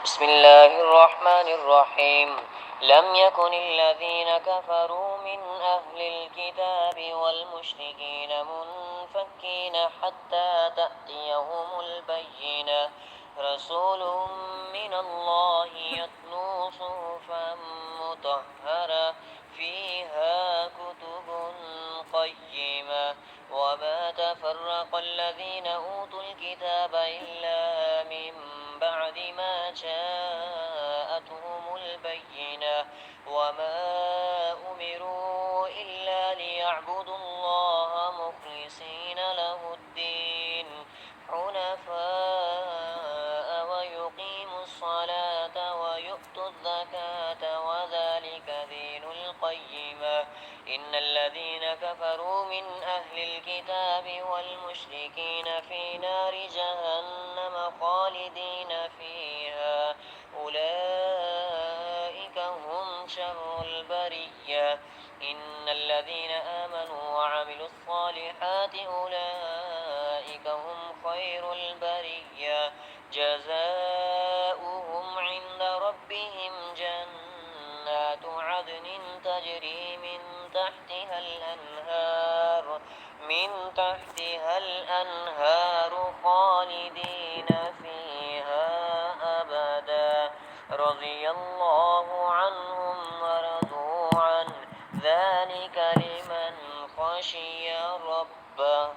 بسم الله الرحمن الرحيم لم يكن الذين كفروا من أهل الكتاب والمشركين منفكين حتى تأتيهم البينة رسول من الله يتلو صحفا مطهرة فيها كتب قيمة وما تفرق الذين أوتوا الكتاب إلا من بعد ما جاءتهم البينة وما أمروا إلا ليعبدوا الله مخلصين له الدين حنفاء ويقيموا الصلاة ويؤتوا الزكاة وذلك دين القيمة إن الذين كفروا من أهل الكتاب والمشركين في نار جهنم خالدين فيها أولئك هم شر البرية إن الذين آمنوا وعملوا الصالحات أولئك هم خير البرية جزاؤهم عند ربهم جنات عدن تجري من تحتها الأنهار خالدين فيها أبدا رضي الله عنهم ورضوا عنه ذلك لمن خشي ربه.